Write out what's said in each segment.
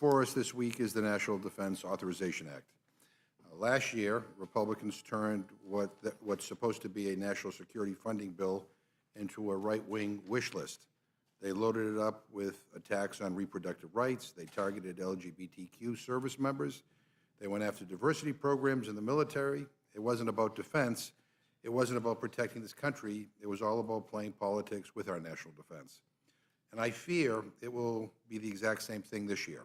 before us this week is the National Defense Authorization Act. Last year, Republicans turned what's supposed to be a national security funding bill into a right-wing wish list. They loaded it up with attacks on reproductive rights. They targeted LGBTQ service members. They went after diversity programs in the military. It wasn't about defense. It wasn't about protecting this country. It was all about playing politics with our national defense. And I fear it will be the exact same thing this year.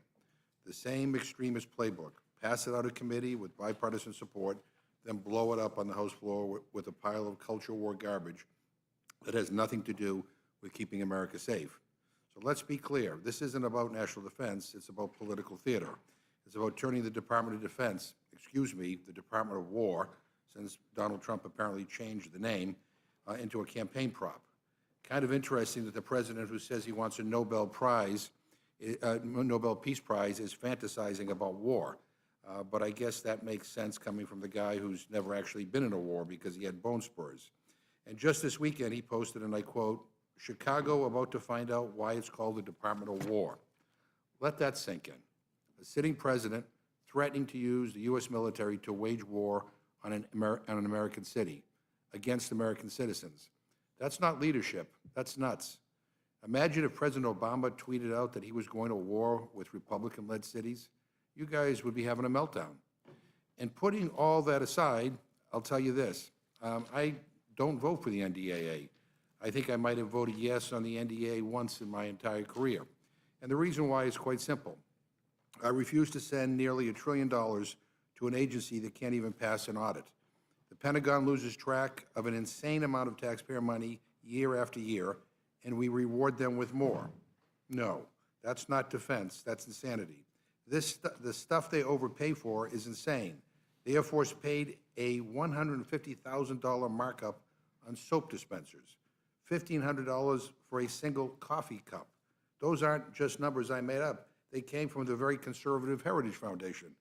The same extremist playbook. Pass it out of committee with bipartisan support, then blow it up on the House floor with a pile of culture war garbage that has nothing to do with keeping America safe. So let's be clear. This isn't about national defense. It's about political theater. It's about turning the Department of Defense, the Department of War, since Donald Trump apparently changed the name, into a campaign prop. Kind of interesting that the president who says he wants a Nobel Peace Prize is fantasizing about war. But I guess that makes sense coming from the guy who's never actually been in a war because he had bone spurs. And just this weekend, he posted, and I quote, "Chicago about to find out why it's called the Department of War." Let that sink in. A sitting president threatening to use the U.S. military to wage war on an American city against American citizens. That's not leadership. That's nuts. Imagine if President Obama tweeted out that he was going to war with Republican-led cities. You guys would be having a meltdown. And putting all that aside, I'll tell you this. I don't vote for the NDAA. I think I might have voted yes on the NDAA once in my entire career. And the reason why is quite simple. I refuse to send nearly $1 trillion to an agency that can't even pass an audit. The Pentagon loses track of an insane amount of taxpayer money year after year, and we reward them with more. No, that's not defense. That's insanity. The stuff they overpay for is insane. The Air Force paid a $150,000 markup on soap dispensers, $1,500 for a single coffee cup. Those aren't just numbers I made up. They came from the very conservative Heritage Foundation.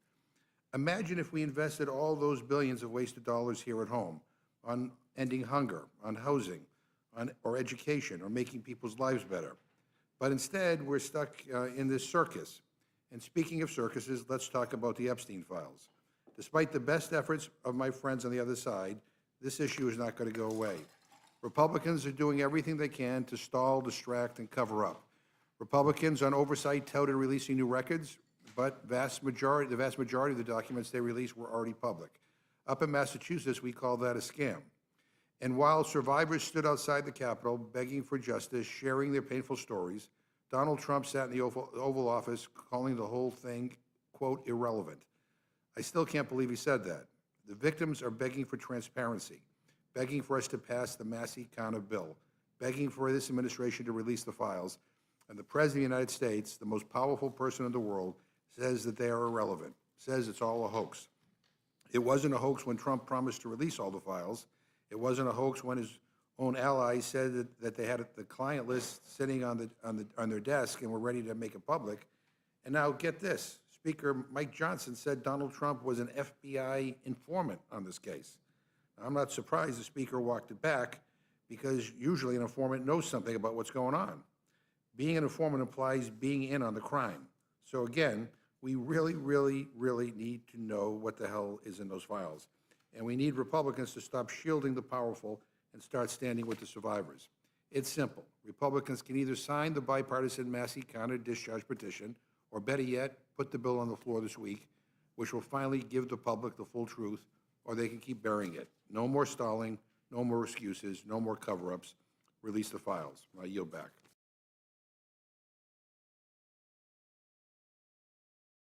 Imagine if we invested all those billions of wasted dollars here at home on ending hunger, on housing, or education, or making people's lives better. But instead, we're stuck in this circus. And speaking of circuses, let's talk about the Epstein files. Despite the best efforts of my friends on the other side, this issue is not going to go away. Republicans are doing everything they can to stall, distract, and cover up. Republicans on oversight touted releasing new records, but the vast majority of the documents they released were already public. Up in Massachusetts, we call that a scam. And while survivors stood outside the Capitol begging for justice, sharing their painful stories, Donald Trump sat in the Oval Office calling the whole thing, quote, irrelevant. I still can't believe he said that. The victims are begging for transparency, begging for us to pass the Massey Connor bill, begging for this administration to release the files, and the President of the United States, the most powerful person in the world, says that they are irrelevant, says it's all a hoax. It wasn't a hoax when Trump promised to release all the files. It wasn't a hoax when his own allies said that they had the client list sitting on their desk and were ready to make it public. And now get this, Speaker Mike Johnson said Donald Trump was an FBI informant on this case. Now, I'm not surprised the Speaker walked it back because usually an informant knows something about what's going on. Being an informant implies being in on the crime. So again, we really, really, really need to know what the hell is in those files. And we need Republicans to stop shielding the powerful and start standing with the survivors. It's simple. Republicans can either sign the bipartisan Massey Connor discharge petition, or better yet, put the bill on the floor this week, which will finally give the public the full truth, or they can keep burying it. No more stalling, no more excuses, no more cover-ups. Release the files. I yield back.